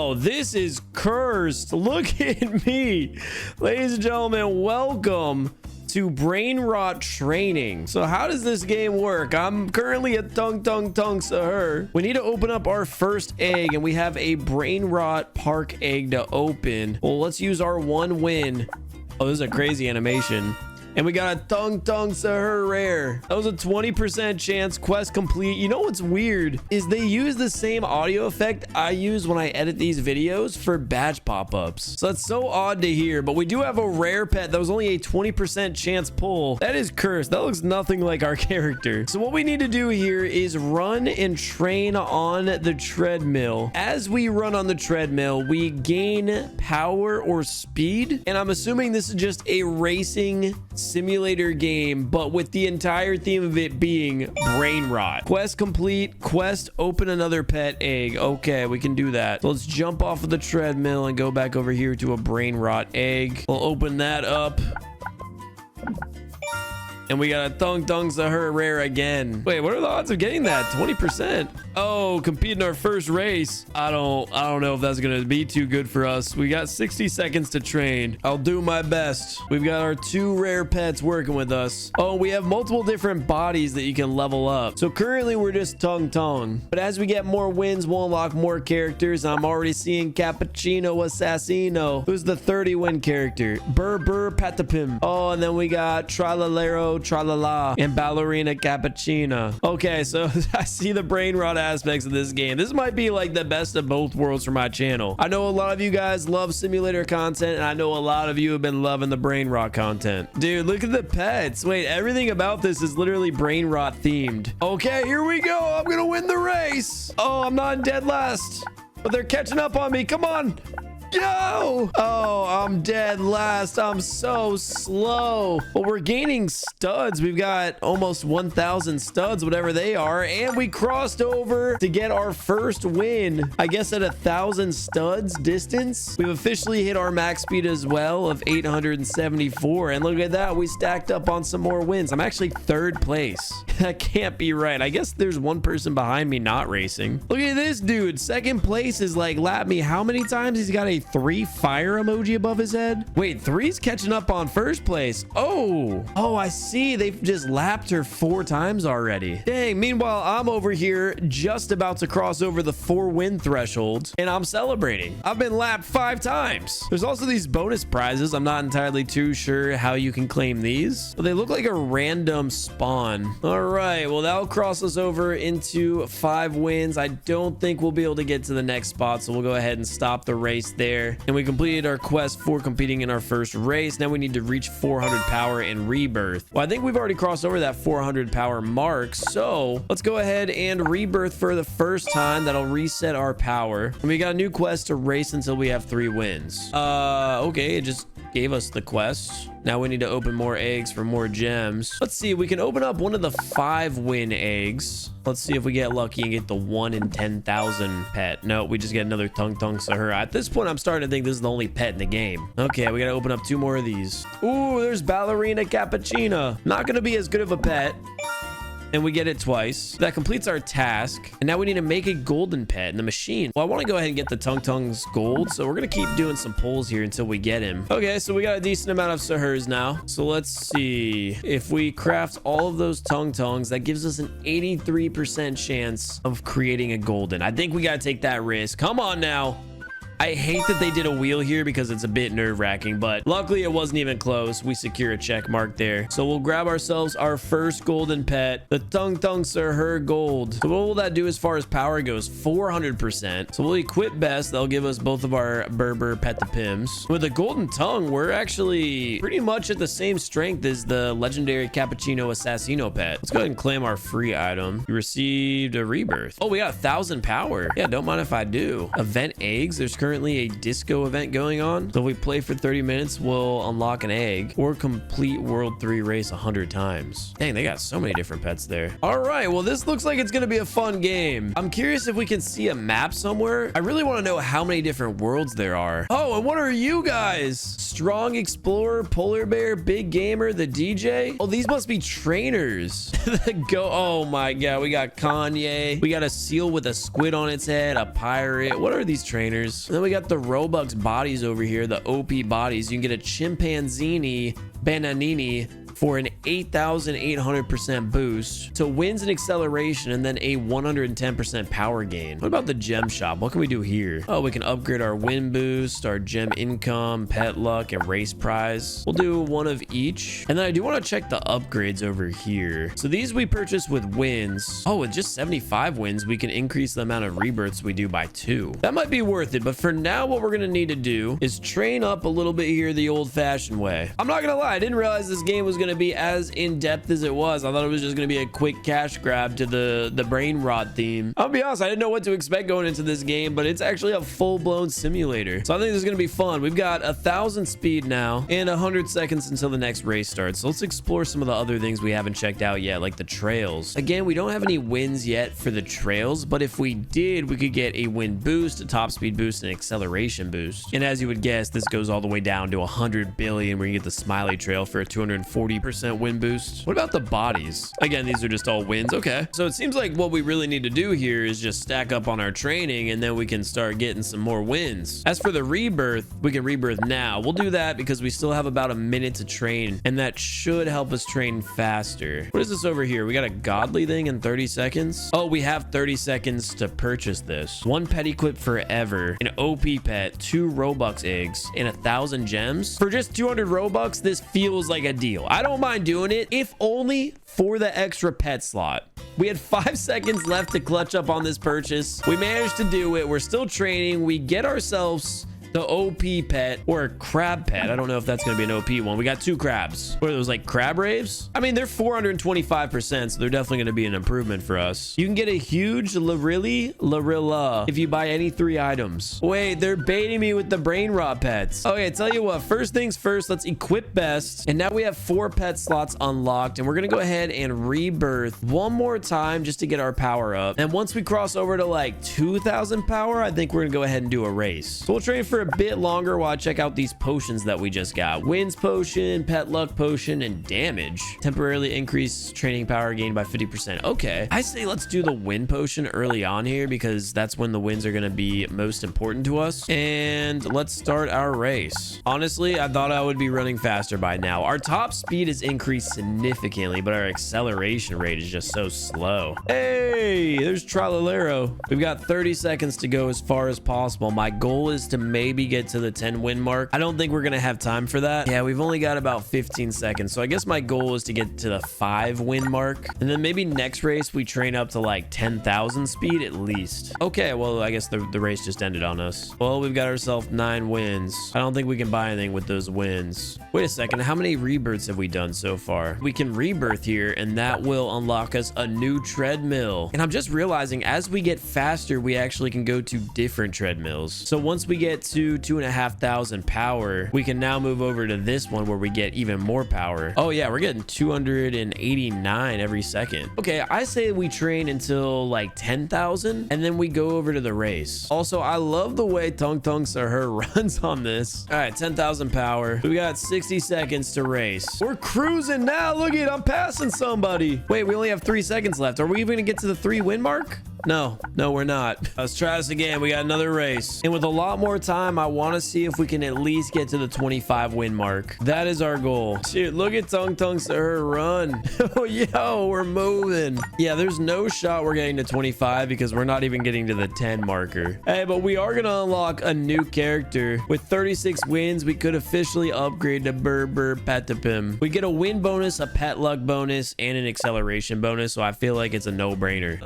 Bro, this is cursed. Look at me. Ladies and gentlemen, welcome to Brainrot Training. So how does this game work? I'm currently at tung sahur. We need to open up our first egg, and we have a Brainrot Park egg to open. Well, let's use our one win. Oh, this is a crazy animation. And we got a tung sahur rare. That was a 20% chance. Quest complete. You know what's weird is they use the same audio effect I use when I edit these videos for badge pop-ups. So that's so odd to hear. But we do have a rare pet that was only a 20% chance pull. That is cursed. That looks nothing like our character. So what we need to do here is run and train on the treadmill. As we run on the treadmill, we gain power or speed. And I'm assuming this is just a racing simulator game, but with the entire theme of it being brain rot. Quest complete. Quest open another pet egg. Okay, we can do that. So let's jump off of the treadmill and go back over here to a brain rot egg. We'll open that up. And we got a tung sahur rare again. Wait, what are the odds of getting that? 20%. Oh, compete in our first race. I don't know if that's gonna be too good for us. We got 60 seconds to train. I'll do my best. We've got our 2 rare pets working with us. Oh, we have multiple different bodies that you can level up. So currently we're just tung. But as we get more wins, we'll unlock more characters. I'm already seeing Cappuccino Assassino, who's the 30 win character. Burr Patapim. Oh, and then we got Tralalero Tralala and Ballerina Cappuccina. Okay, so I see the brain rot aspects of this game. This might be like the best of both worlds for my channel. I know a lot of you guys love simulator content, and I know a lot of you have been loving the brain rot content. Dude, look at the pets. Wait, everything about this is literally brain rot themed. Okay, here we go. I'm gonna win the race. Oh, I'm not in dead last, but they're catching up on me. Come on. Yo! Oh, I'm dead last. I'm so slow. But we're gaining studs. We've got almost 1,000 studs, whatever they are. And we crossed over to get our first win. I guess at 1,000 studs distance. We've officially hit our max speed as well of 874. And look at that. We stacked up on some more wins. I'm actually 3rd place. That can't be right. I guess there's one person behind me not racing. Look at this dude. 2nd place is like lapped me how many times? He's got a 3 fire emoji above his head. Wait, 3's catching up on 1st place. Oh, I see. They've just lapped her 4 times already. Dang. Meanwhile, I'm over here just about to cross over the 4 win threshold, and I'm celebrating. I've been lapped 5 times. There's also these bonus prizes. I'm not entirely too sure how you can claim these, but they look like a random spawn. All right, well, that'll cross us over into 5 wins. I don't think we'll be able to get to the next spot, so we'll go ahead and stop the race there. And we completed our quest for competing in our first race. Now we need to reach 400 power and rebirth. Well, I think we've already crossed over that 400 power mark, so let's go ahead and rebirth for the first time. That'll reset our power. And we got a new quest to race until we have 3 wins. Okay, it just gave us the quest. Now we need to open more eggs for more gems. Let's see, we can open up one of the 5 win eggs. Let's see if we get lucky and get the 1 in 10,000 pet. No, we just get another tung sahur. At this point, I'm starting to think this is the only pet in the game. Okay, we gotta open up 2 more of these. Ooh, there's Ballerina Cappuccina. Not gonna be as good of a pet. And we get it twice. That completes our task. And now we need to make a golden pet in the machine. Well, I want to go ahead and get the Tung's gold. So we're going to keep doing some pulls here until we get him. Okay, so we got a decent amount of sahurs now. So let's see. If we craft all of those Tungs, that gives us an 83% chance of creating a golden. I think we got to take that risk. Come on now. I hate that they did a wheel here because it's a bit nerve-wracking, but luckily it wasn't even close. We secure a check mark there. So we'll grab ourselves our first golden pet, the tung sahur gold. So what will that do as far as power goes? 400%. So we'll equip best. That'll give us both of our Berber Petapims. With the golden tongue, we're actually pretty much at the same strength as the legendary Cappuccino Assassino pet. Let's go ahead and claim our free item. We received a rebirth. Oh, we got 1,000 power. Yeah, don't mind if I do. Event eggs. There's currently a disco event going on. So if we play for 30 minutes, we'll unlock an egg or complete World 3 race 100 times. Dang, they got so many different pets there. All right, well, this looks like it's going to be a fun game. I'm curious if we can see a map somewhere. I really want to know how many different worlds there are. Oh, and what are you guys? Strong Explorer, Polar Bear, Big Gamer, the DJ. Oh, these must be trainers. Oh my God, we got Kanye. We got a seal with a squid on its head, a pirate. What are these trainers? then we got the Robux bodies over here, the OP bodies. You can get a chimpanzini bananini for an 8,800% boost to wins and acceleration, and then a 110% power gain. What about the gem shop? What can we do here? Oh, we can upgrade our win boost, our gem income, pet luck, and race prize. We'll do one of each. And then I do want to check the upgrades over here. So these we purchase with wins. Oh, with just 75 wins, we can increase the amount of rebirths we do by 2. That might be worth it, but for now, what we're going to need to do is train up a little bit here the old-fashioned way. I'm not going to lie, I didn't realize this game was going to be as in-depth as it was. I thought it was just going to be a quick cash grab to the Brainrot theme. I'll be honest, I didn't know what to expect going into this game, but it's actually a full-blown simulator. So I think this is going to be fun. We've got 1,000 speed now and 100 seconds until the next race starts. So let's explore some of the other things we haven't checked out yet, like the trails. Again, we don't have any wins yet for the trails, but if we did, we could get a win boost, a top speed boost, and acceleration boost. And as you would guess, this goes all the way down to 100 billion, where you get the smiley trail for a 240% win boost. What about the bodies? Again, these are just all wins. Okay. So it seems like what we really need to do here is just stack up on our training, and then we can start getting some more wins. As for the rebirth, we can rebirth now. We'll do that because we still have about a minute to train, and that should help us train faster. What is this over here? We got a godly thing in 30 seconds. Oh, we have 30 seconds to purchase this. 1 pet equip forever, an OP pet, 2 Robux eggs, and 1,000 gems. For just 200 Robux, this feels like a deal. I don't mind doing it, if only for the extra pet slot. We had 5 seconds left to clutch up on this purchase. We managed to do it. We're still training. We get ourselves the OP pet, or a crab pet. I don't know if that's going to be an OP one. We got 2 crabs. What are those, like crab raves? I mean, they're 425%, so they're definitely going to be an improvement for us. You can get a huge Larilla if you buy any 3 items. Wait, they're baiting me with the Brainrot pets. Okay, tell you what, first things first, let's equip best. And now we have 4 pet slots unlocked, and we're going to go ahead and rebirth one more time just to get our power up. And once we cross over to like 2,000 power, I think we're going to go ahead and do a race. So we'll train for a bit longer while I check out these potions that we just got. Wins potion, pet luck potion, and damage. Temporarily increase training power gain by 50%. Okay, I say let's do the win potion early on here because that's when the wins are going to be most important to us. And let's start our race. Honestly, I thought I would be running faster by now. Our top speed is increased significantly, but our acceleration rate is just so slow. Hey, there's Tralalero. We've got 30 seconds to go as far as possible. My goal is to maybe get to the 10 win mark. I don't think we're gonna have time for that. Yeah, we've only got about 15 seconds, so I guess my goal is to get to the 5 win mark, and then maybe next race we train up to like 10,000 speed at least. Okay, well, I guess the race just ended on us. Well, we've got ourselves 9 wins. I don't think we can buy anything with those wins. Wait a second, how many rebirths have we done so far? We can rebirth here, and that will unlock us a new treadmill. And I'm just realizing as we get faster, we actually can go to different treadmills. So once we get to 2,500 power, we can now move over to this one where we get even more power. Oh yeah, we're getting 289 every second. Okay, I say we train until like 10,000 and then we go over to the race. Also, I love the way Tung Tung Sahur runs on this. All right, 10,000 power. We got 60 seconds to race. We're cruising now. Look at it, I'm passing somebody. Wait, we only have 3 seconds left. Are we even gonna get to the 3 win mark? No, we're not. Let's try this again. We got another race. And with a lot more time, I want to see if we can at least get to the 25 win mark. That is our goal. Shit, look at Tung Tung Sahur run. Oh, yo, we're moving. Yeah, there's no shot we're getting to 25 because we're not even getting to the 10 marker. Hey, but we are going to unlock a new character. With 36 wins, we could officially upgrade to Burr Patapim. We get a win bonus, a pet luck bonus, and an acceleration bonus. So I feel like it's a no-brainer.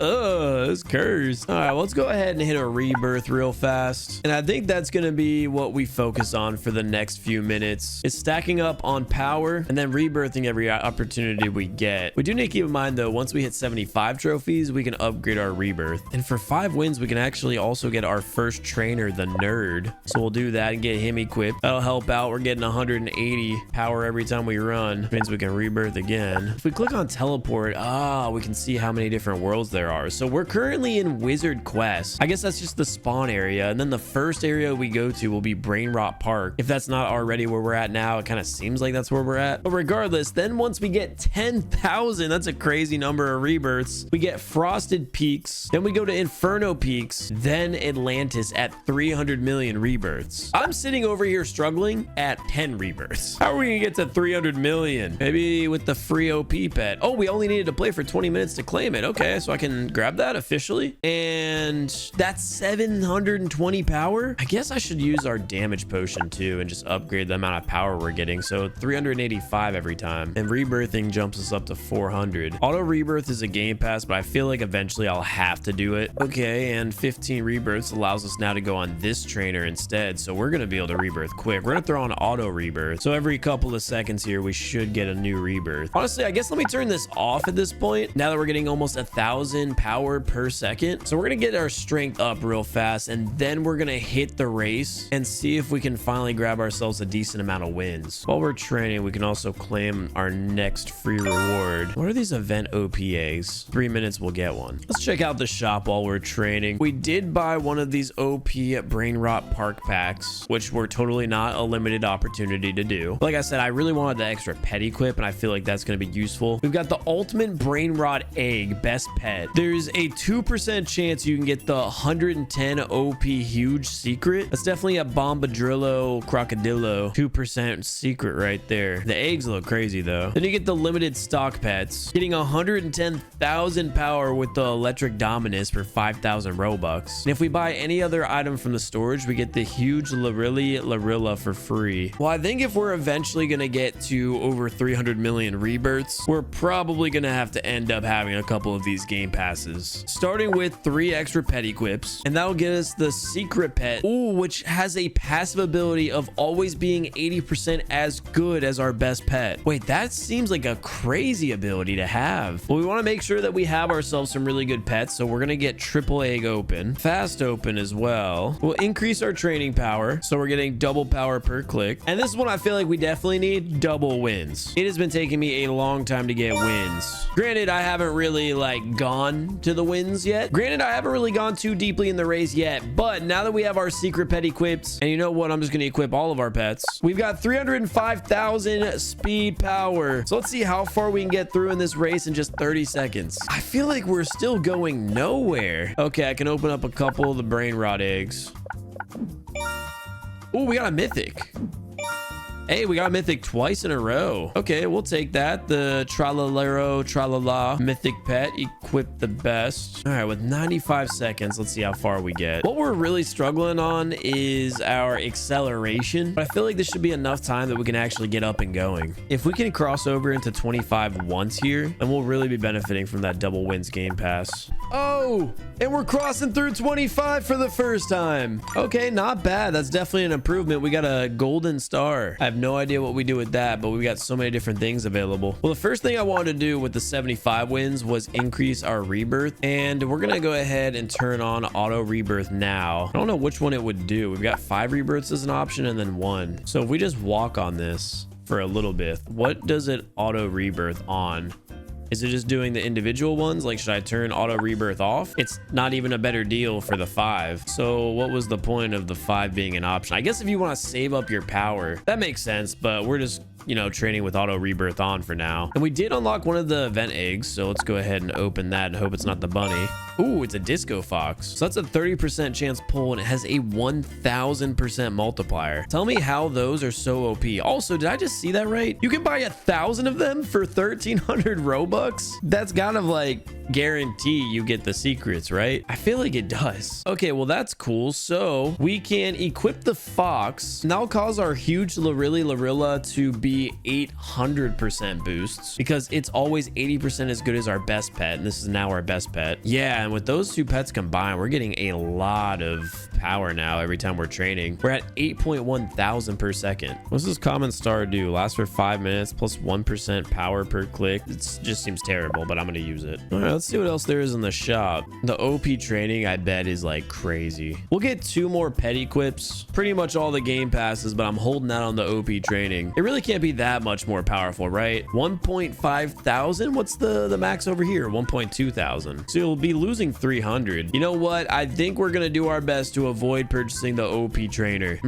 This curse. All right, let's go ahead and hit a rebirth real fast. And I think that's going to be what we focus on for the next few minutes. It's stacking up on power and then rebirthing every opportunity we get. We do need to keep in mind though, once we hit 75 trophies, we can upgrade our rebirth. And for 5 wins, we can actually also get our first trainer, the nerd. So we'll do that and get him equipped. That'll help out. We're getting 180 power every time we run. Which means we can rebirth again. If we click on teleport, we can see how many different worlds there are. So we're currently currently in Wizard Quest. I guess that's just the spawn area. And then the first area we go to will be Brainrot Park. If that's not already where we're at now, it kind of seems like that's where we're at. But regardless, then once we get 10,000, that's a crazy number of rebirths. We get Frosted Peaks. Then we go to Inferno Peaks. Then Atlantis at 300 million rebirths. I'm sitting over here struggling at 10 rebirths. How are we gonna get to 300 million? Maybe with the free OP pet. Oh, we only needed to play for 20 minutes to claim it. Okay, so I can grab that officially. And that's 720 power. I guess I should use our damage potion too and just upgrade the amount of power we're getting. So 385 every time. And rebirthing jumps us up to 400. Auto rebirth is a game pass, but I feel like eventually I'll have to do it. Okay, and 15 rebirths allows us now to go on this trainer instead. So we're gonna be able to rebirth quick. We're gonna throw on auto rebirth. So every couple of seconds here, we should get a new rebirth. Honestly, I guess let me turn this off at this point. Now that we're getting almost 1,000 power per second. So we're gonna get our strength up real fast, and then we're gonna hit the race and see if we can finally grab ourselves a decent amount of wins. While we're training, we can also claim our next free reward. What are these event OPAs? 3 minutes, we'll get one. Let's check out the shop while we're training. We did buy one of these OP Brainrot Park packs, which were totally not a limited opportunity to do. Like I said, I really wanted the extra pet equip, and I feel like that's going to be useful. We've got the ultimate Brainrot egg, best pet. There's a 2% chance you can get the 110 OP huge secret. That's definitely a Bombadrillo Crocodillo 2% secret right there. The eggs look crazy though. Then you get the limited stock pets, getting 110,000 power with the electric Dominus for 5,000 Robux. And if we buy any other item from the storage, we get the huge Larilla for free. Well, I think if we're eventually going to get to over 300 million rebirths, we're probably going to have to end up having a couple of these game passes, starting with 3 extra pet equips, and that'll get us the secret pet, which has a passive ability of always being 80% as good as our best pet. Wait, that seems like a crazy ability to have. Well, we want to make sure that we have ourselves some really good pets, so we're going to get triple egg open, fast open as well. We'll increase our training power, so we're getting double power per click. And this is one I feel like we definitely need: double wins. It has been taking me a long time to get wins. Granted, I haven't really like gone to the wins yet. Granted, I haven't really gone too deeply in the race yet, but now that we have our secret pet equipped, and you know what, I'm just going to equip all of our pets. We've got 305,000 speed power. So let's see how far we can get through in this race in just 30 seconds. I feel like we're still going nowhere. Okay, I can open up a couple of the Brainrot eggs. Oh, we got a mythic. Hey, we got mythic twice in a row. Okay, we'll take that. The Tralalero Tralala mythic pet, equip the best. All right, with 95 seconds, let's see how far we get. What we're really struggling on is our acceleration, but I feel like this should be enough time that we can actually get up and going. If we can cross over into 25 once here, then we'll really be benefiting from that double wins game pass. Oh, and we're crossing through 25 for the first time. Okay, not bad. That's definitely an improvement. We got a golden star. I have no idea what we do with that, but we got so many different things available. Well, the first thing I wanted to do with the 75 wins was increase our rebirth, and we're gonna go ahead and turn on auto rebirth now. I don't know which one it would do. We've got 5 rebirths as an option and then 1. So if we just walk on this for a little bit, what does it auto rebirth on? Is it just doing the individual ones? Like, should I turn auto rebirth off? It's not even a better deal for the 5. So what was the point of the 5 being an option? I guess if you want to save up your power, that makes sense, but we're just, you know, training with auto rebirth on for now. And we did unlock one of the event eggs, so let's go ahead and open that and hope it's not the bunny. Ooh, it's a disco fox. So that's a 30% chance pull, and it has a 1000% multiplier. Tell me how those are so OP. Also, did I just see that right? You can buy 1,000 of them for 1,300 Robux. That's kind of like guarantee you get the secrets, right? I feel like it does. Okay, well, that's cool. So we can equip the fox, and that'll cause our huge Larilla to be 800% boosts, because it's always 80% as good as our best pet, and this is now our best pet. Yeah, and with those 2 pets combined, we're getting a lot of power now every time we're training. We're at 8.1 thousand per second. What's this common star do? Lasts for 5 minutes plus 1% power per click. It just seems terrible, but I'm gonna use it. All right, right, let's see what else there is in the shop. The OP training, I bet, is like crazy. We'll get 2 more pet equips, pretty much all the game passes, but I'm holding out on the OP training. It really can't be that much more powerful, right? 1.5 thousand. What's the max over here? 1.2 thousand. So you'll be losing 300. You know what? I think we're gonna do our best to avoid purchasing the OP trainer.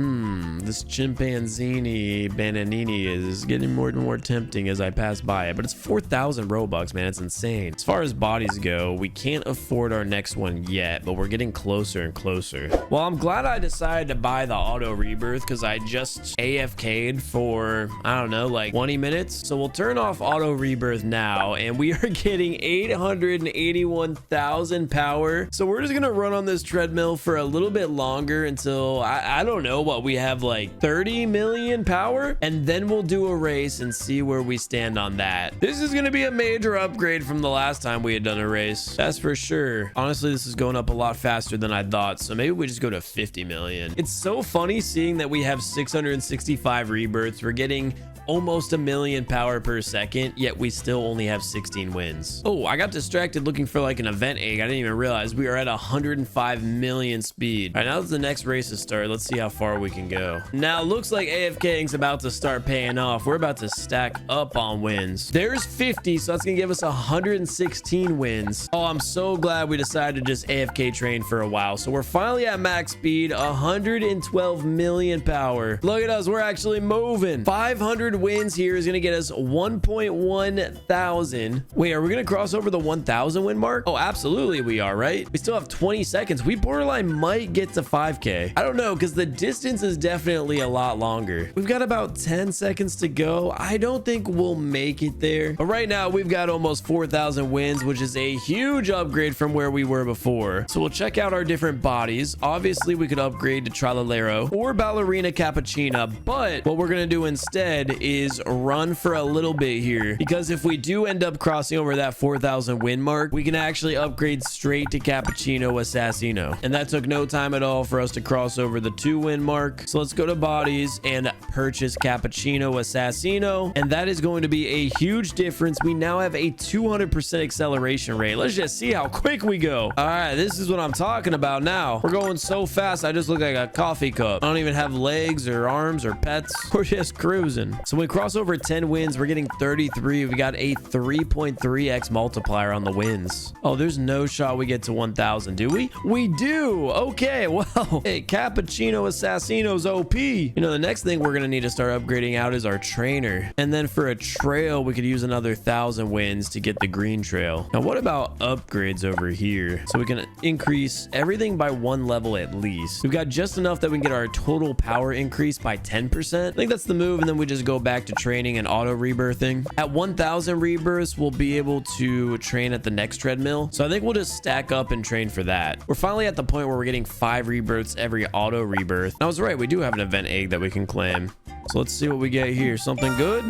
This chimpanzini bananini is getting more and more tempting as I pass by it, but it's 4,000 Robux, man. It's insane. As far as bodies go, we can't afford our next one yet, but we're getting closer and closer. Well, I'm glad I decided to buy the auto rebirth because I just AFK'd for, I don't know, like 20 minutes. So we'll turn off auto rebirth now, and we are getting 881,000 power. So we're just gonna run on this treadmill for a little bit longer until I don't know what we have, like 30 million power, and then we'll do a race and see where we stand on that. This is gonna be a major upgrade from the last time we had done a race, that's for sure. Honestly, this is going up a lot faster than I thought, so maybe we just go to 50 million. It's so funny seeing that we have 665 rebirths. We're getting almost 1 million power per second, yet we still only have 16 wins. Oh, I got distracted looking for like an event egg. I didn't even realize we are at 105 million speed. All right, now that the next race is started, let's see how far we can go. Now, looks like AFKing's about to start paying off. We're about to stack up on wins. There's 50, so that's gonna give us 116 wins. Oh, I'm so glad we decided to just AFK train for a while. So we're finally at max speed, 112 million power. Look at us, we're actually moving. 500 wins here is gonna get us 1.1 thousand. Wait, are we gonna cross over the 1,000 win mark? Oh, absolutely we are, right? We still have 20 seconds. We borderline might get to 5K. I don't know, because the distance is definitely a lot longer. We've got about 10 seconds to go. I don't think we'll make it there, but right now we've got almost 4,000 wins, which is a huge upgrade from where we were before. So we'll check out our different bodies. Obviously we could upgrade to Tralalero or Ballerina Cappuccina, but what we're gonna do instead is run for a little bit here, because if we do end up crossing over that 4,000 win mark, we can actually upgrade straight to Cappuccino Assassino, and that took no time at all for us to cross over the 2 win mark. So let's go to bodies and purchase Cappuccino Assassino, and that is going to be a huge difference. We now have a 200% acceleration rate. Let's just see how quick we go. All right, this is what I'm talking about now. We're going so fast, I just look like a coffee cup. I don't even have legs or arms or pets. We're just cruising. So when we cross over 10 wins, we're getting 33. We got a 3.3x multiplier on the wins. Oh, there's no shot we get to 1,000, do we? We do. Okay, well, hey, Cappuccino Assassino's OP. You know, the next thing we're gonna need to start upgrading out is our trainer, and then for a trail we could use another 1,000 wins to get the green trail. Now what about upgrades over here? So we can increase everything by 1 level at least. We've got just enough that we can get our total power increased by 10%. I think that's the move, and then we just go back to training and auto rebirthing. At 1,000 rebirths, we'll be able to train at the next treadmill, so I think we'll just stack up and train for that. We're finally at the point where we're getting 5 rebirths every auto rebirth. I was right, we do have an event egg that we can claim. So let's see what we get here. Something good?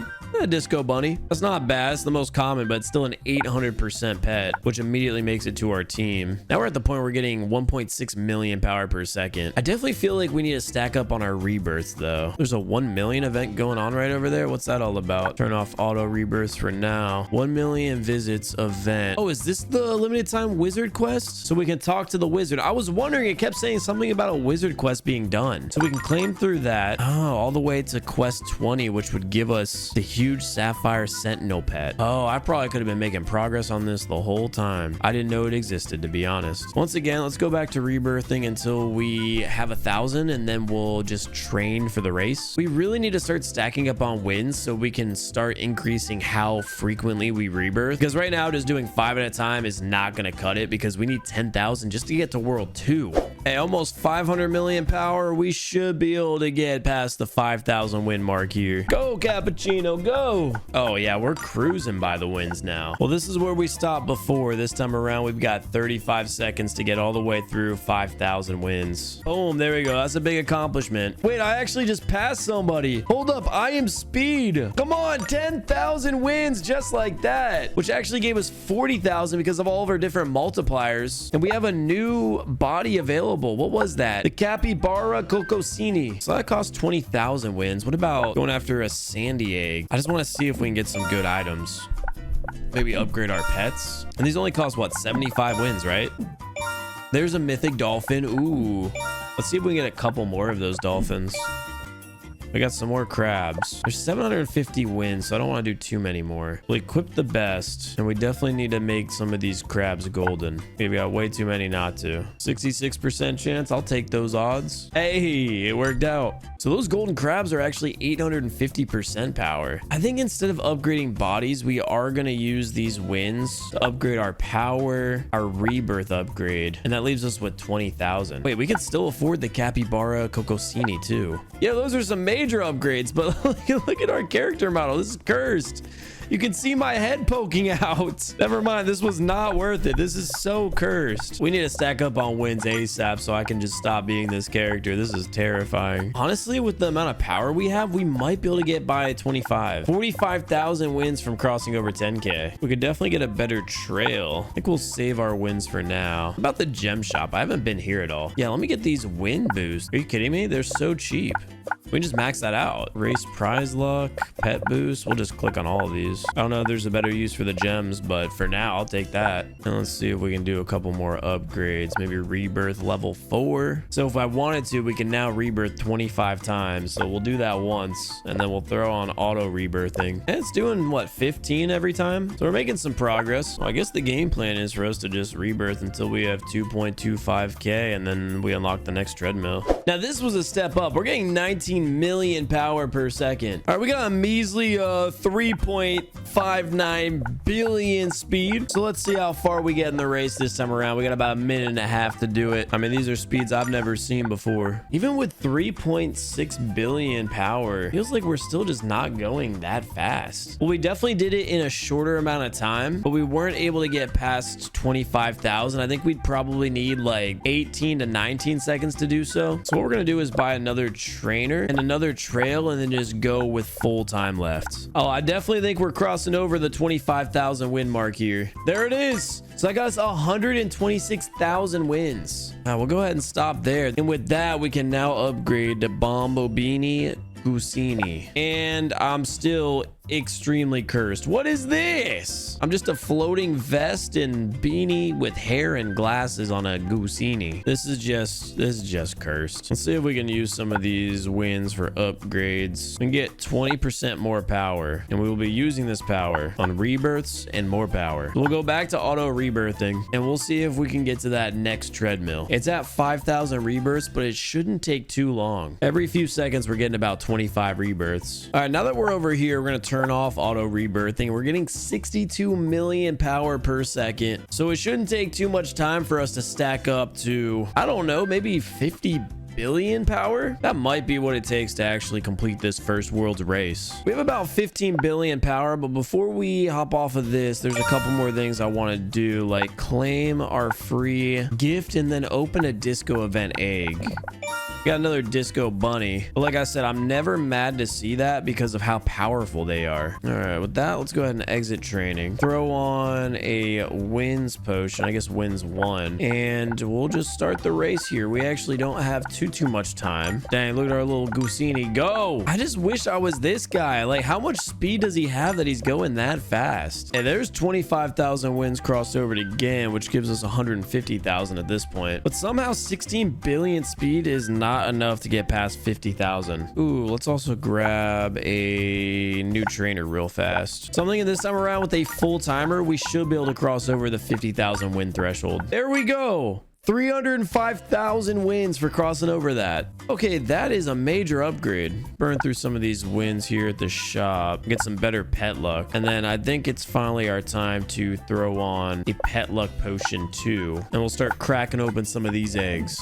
Disco bunny. That's not bad. It's the most common, but it's still an 800% pet, which immediately makes it to our team. Now we're at the point where we're getting 1.6 million power per second. I definitely feel like we need to stack up on our rebirths though. There's a 1 million event going on right over there. What's that all about? Turn off auto rebirths for now. 1 million visits event. Oh, is this the limited time wizard quest? So we can talk to the wizard. I was wondering, it kept saying something about a wizard quest being done. So we can claim through that. Oh, all the way to quest 20, which would give us the huge sapphire sentinel pet. Oh, I probably could have been making progress on this the whole time. I didn't know it existed, to be honest. Once again, let's go back to rebirthing until we have 1,000, and then we'll just train for the race. We really need to start stacking up on wins so we can start increasing how frequently we rebirth, because right now just doing 5 at a time is not going to cut it, because we need 10,000 just to get to world 2. Hey, almost 500 million power. We should be able to get past the 5,000 win mark here. Go Cappuccino, go. Oh yeah, we're cruising by the wins now. Well, this is where we stopped before. This time around we've got 35 seconds to get all the way through 5,000 wins. Boom, there we go. That's a big accomplishment. Wait, I actually just passed somebody. Hold up, I am speed. Come on, 10,000 wins just like that, which actually gave us 40,000 because of all of our different multipliers, and we have a new body available. What was that? The Capybara Cocosini. So that cost 20,000 wins. What about going after a sandy egg? I just want to see if we can get some good items. maybe upgrade our pets. And these only cost what, 75 wins, right? There's a mythic dolphin. Ooh, let's see if we can get a couple more of those dolphins. We got some more crabs. There's 750 wins, so I don't want to do too many more. We'll equip the best, and we definitely need to make some of these crabs golden. Maybe got way too many not to. 66% chance. I'll take those odds. Hey, it worked out. So those golden crabs are actually 850% power. I think instead of upgrading bodies, we are going to use these wins to upgrade our power, our rebirth upgrade, and that leaves us with 20,000. Wait, we can still afford the capybara cocosini too. Yeah, those are some major upgrades, but look at our character model. This is cursed. You can see my head poking out. Never mind, this was not worth it. This is so cursed. We need to stack up on wins ASAP so I can just stop being this character. This is terrifying. Honestly, with the amount of power we have, we might be able to get by 25. 45,000 wins from crossing over 10k. We could definitely get a better trail. I think we'll save our wins for now. About the gem shop, I haven't been here at all. Yeah, let me get these win boosts. Are you kidding me? They're so cheap. We can just max that out. Race prize luck, pet boost. We'll just click on all of these. I don't know if there's a better use for the gems, but for now, I'll take that. And let's see if we can do a couple more upgrades. Maybe rebirth level 4. So if I wanted to, we can now rebirth 25 times. So we'll do that once, and then we'll throw on auto rebirthing. And it's doing, what, 15 every time? So we're making some progress. Well, I guess the game plan is for us to just rebirth until we have 2.25k, and then we unlock the next treadmill. Now, this was a step up. We're getting 19 million power per second. All right, we got a measly 3.59 billion speed. So let's see how far we get in the race this time around. We got about a minute and a half to do it. I mean, these are speeds I've never seen before. Even with 3.6 billion power, feels like we're still just not going that fast. Well, we definitely did it in a shorter amount of time, but we weren't able to get past 25,000. I think we'd probably need like 18 to 19 seconds to do so. So what we're gonna do is buy another trainer and another trail, and then just go with full time left. Oh, I definitely think we're crossing over the 25,000 win mark here. There it is. So that got us 126,000 wins. We'll go ahead and stop there. And with that, we can now upgrade to Bombobini Gusini. And I'm still extremely cursed. What is this? I'm just a floating vest and beanie with hair and glasses on a Gusini. This is just cursed. Let's see if we can use some of these wins for upgrades. We can get 20% more power, and we will be using this power on rebirths and more power. We'll go back to auto rebirthing, and we'll see if we can get to that next treadmill. It's at 5,000 rebirths, but it shouldn't take too long. Every few seconds, we're getting about 25 rebirths. All right, now that we're over here, we're gonna turn off auto rebirthing. We're getting 62 million power per second, so it shouldn't take too much time for us to stack up to, I don't know, maybe 50 billion power. That might be what it takes to actually complete this first world's race. We have about 15 billion power, but before we hop off of this, there's a couple more things I want to do, like claim our free gift and then open a disco event egg. Got another disco bunny, but like I said, I'm never mad to see that because of how powerful they are. All right, with that, let's go ahead and exit training. Throw on a wins potion, I guess wins 1, and we'll just start the race here. We actually don't have too much time. Dang, look at our little Gusini go. I just wish I was this guy. Like, how much speed does he have that he's going that fast? And there's 25,000 wins crossed over again, which gives us 150,000 at this point. But somehow 16 billion speed is not enough to get past 50,000. Ooh, let's also grab a new trainer real fast. Something in this time around with a full timer, we should be able to cross over the 50,000 win threshold. There we go. 305,000 wins for crossing over that. Okay, that is a major upgrade. Burn through some of these wins here at the shop, get some better pet luck, and then I think it's finally our time to throw on a pet luck potion 2, and we'll start cracking open some of these eggs.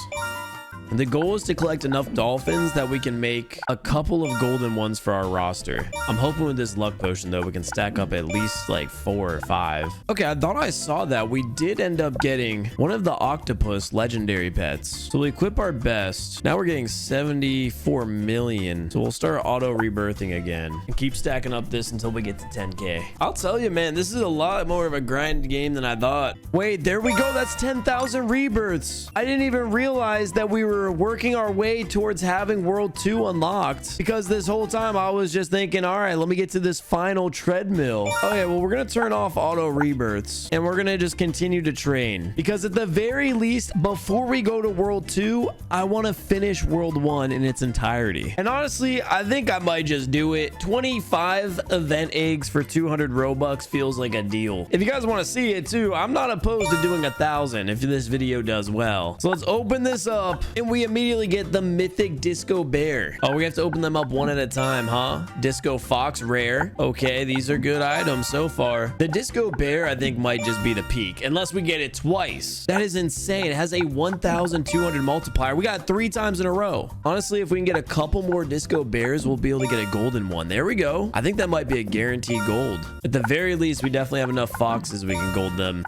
The goal is to collect enough dolphins that we can make a couple of golden ones for our roster. I'm hoping with this luck potion, though, we can stack up at least like 4 or 5. Okay, I thought I saw that. We did end up getting one of the octopus legendary pets. So we equip our best. Now we're getting 74 million. So we'll start auto rebirthing again and keep stacking up this until we get to 10k. I'll tell you, man, this is a lot more of a grind game than I thought. Wait, there we go. That's 10,000 rebirths. I didn't even realize that we were we're working our way towards having World 2 unlocked, because this whole time I was just thinking, all right, let me get to this final treadmill. Okay, well, we're going to turn off auto rebirths, and we're going to just continue to train, because at the very least, before we go to World 2, I want to finish World 1 in its entirety. And honestly, I think I might just do it. 25 event eggs for 200 Robux feels like a deal. If you guys want to see it too, I'm not opposed to doing 1,000 if this video does well. So let's open this up, and we immediately get the mythic Disco Bear. Oh, we have to open them up one at a time, huh? Disco Fox rare. Okay, these are good items so far. The Disco Bear, I think, might just be the peak, unless we get it twice. That is insane. It has a 1,200 multiplier. We got 3 times in a row. Honestly, if we can get a couple more Disco Bears, we'll be able to get a golden one. There we go. I think that might be a guaranteed gold. At the very least, we definitely have enough foxes we can gold them.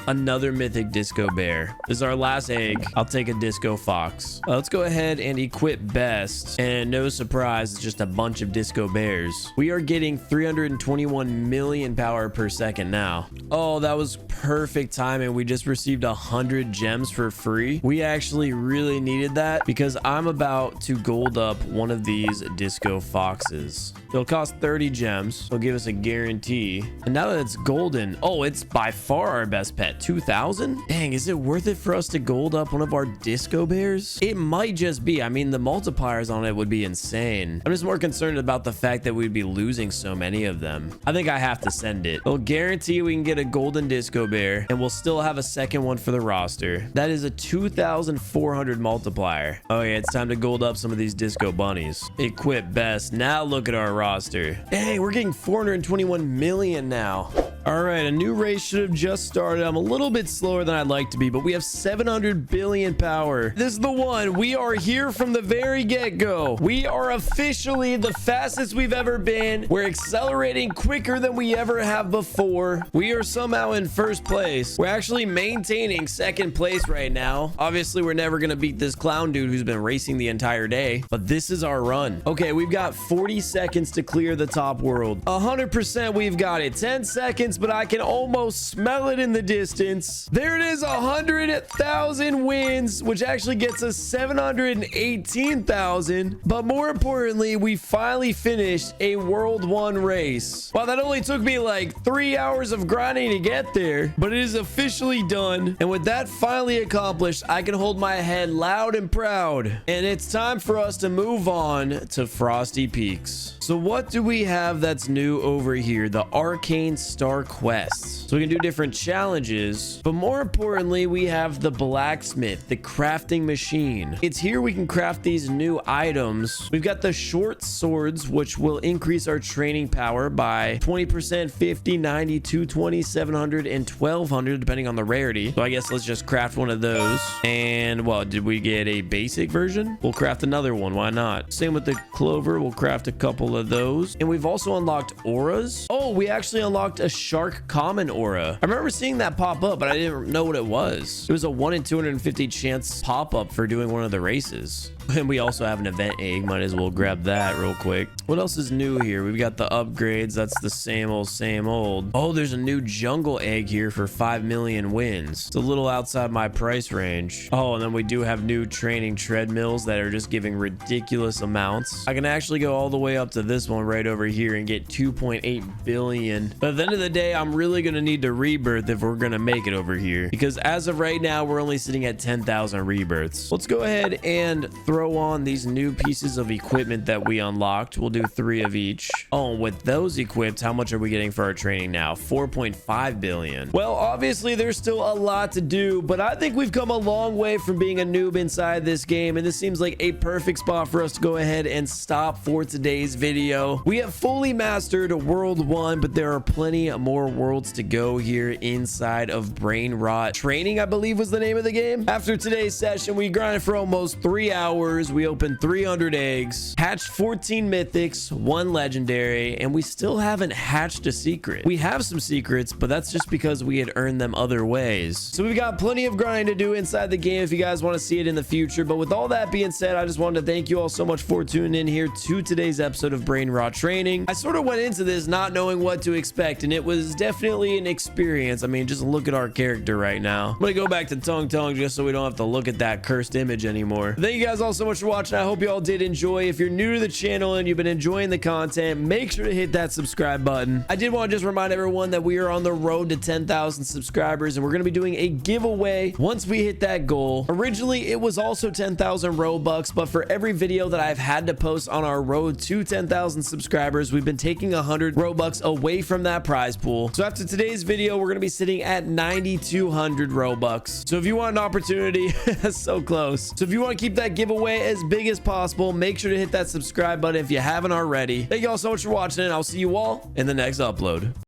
Another mythic Disco Bear. This is our last egg. I'll take a Disco Fox. Let's go ahead and equip best. And no surprise, it's just a bunch of Disco Bears. We are getting 321 million power per second now. Oh, that was perfect timing. We just received 100 gems for free. We actually really needed that, because I'm about to gold up one of these Disco Foxes. It'll cost 30 gems. It'll give us a guarantee. And now that it's golden, oh, it's by far our best pet. 2,000? Dang, is it worth it for us to gold up one of our Disco Bears? It might just be. I mean, the multipliers on it would be insane. I'm just more concerned about the fact that we'd be losing so many of them. I think I have to send it. It'll guarantee we can get a golden Disco Bear, and we'll still have a second one for the roster. That is a 2,400 multiplier. Oh yeah, it's time to gold up some of these Disco Bunnies. Equip best. Now look at our roster. Dang, we're getting 421 million now. All right, a new race should have just started. I'm a little bit slower than I'd like to be, but we have 700 billion power. This is the one. We are here from the very get-go. We are officially the fastest we've ever been. We're accelerating quicker than we ever have before. We are somehow in first place. We're actually maintaining second place right now. Obviously, we're never going to beat this clown dude who's been racing the entire day, but this is our run. Okay, we've got 40 seconds to clear the top world. 100% we've got it. 10 seconds, but I can almost smell it in the distance. There it is, 100,000 wins, which actually gets us 718,000. But more importantly, we finally finished a World 1 race. Wow, that only took me like 3 hours of grinding to get there, but it is officially done. And with that finally accomplished, I can hold my head loud and proud. And it's time for us to move on to Frosty Peaks. So what do we have that's new over here? The Arcane Star Quests. So we can do different challenges, but more importantly, we have the blacksmith, the crafting machine. It's here we can craft these new items. We've got the short swords, which will increase our training power by 20%, 50, 90, 220, 700, and 1200, depending on the rarity. So I guess let's just craft one of those. And well, did we get a basic version? We'll craft another one. Why not? Same with the clover. We'll craft a couple of those. And we've also unlocked auras. Oh, we actually unlocked a shark common aura. I remember seeing that pop up, but I didn't know what it was. It was a 1 in 250 chance pop up for doing one of the races. And we also have an event egg. Might as well grab that real quick. What else is new here? We've got the upgrades. That's the same old, same old. Oh, there's a new jungle egg here for 5 million wins. It's a little outside my price range. Oh, and then we do have new training treadmills that are just giving ridiculous amounts. I can actually go all the way up to this one right over here and get 2.8 billion. But at the end of the day, I'm really going to need to rebirth if we're going to make it over here. Because as of right now, we're only sitting at 10,000 rebirths. Let's go ahead and throw on these new pieces of equipment that we unlocked. We'll do 3 of each. Oh, with those equipped, how much are we getting for our training now? 4.5 billion. Well, obviously there's still a lot to do, but I think we've come a long way from being a noob inside this game, and this seems like a perfect spot for us to go ahead and stop for today's video. We have fully mastered World 1, but there are plenty more worlds to go here inside of Brainrot Training, I believe was the name of the game. After today's session, we grinded for almost 3 hours. hours, we opened 300 eggs, hatched 14 mythics, 1 legendary, and we still haven't hatched a secret. We have some secrets, but that's just because we had earned them other ways. So we've got plenty of grind to do inside the game if you guys want to see it in the future. But with all that being said, I just wanted to thank you all so much for tuning in here to today's episode of Brainrot Training. I sort of went into this not knowing what to expect, and it was definitely an experience. I mean, just look at our character right now. I'm gonna go back to Tung Tung just so we don't have to look at that cursed image anymore. Thank you guys all so much for watching. I hope you all did enjoy. If you're new to the channel and you've been enjoying the content, make sure to hit that subscribe button. I did want to just remind everyone that we are on the road to 10,000 subscribers, and we're going to be doing a giveaway once we hit that goal. Originally, it was also 10,000 Robux, but for every video that I've had to post on our road to 10,000 subscribers, we've been taking 100 Robux away from that prize pool. So after today's video, we're going to be sitting at 9,200 Robux. So if you want an opportunity, that's so close. So if you want to keep that giveaway as big as possible, make sure to hit that subscribe button if you haven't already. Thank you all so much for watching, and I'll see you all in the next upload.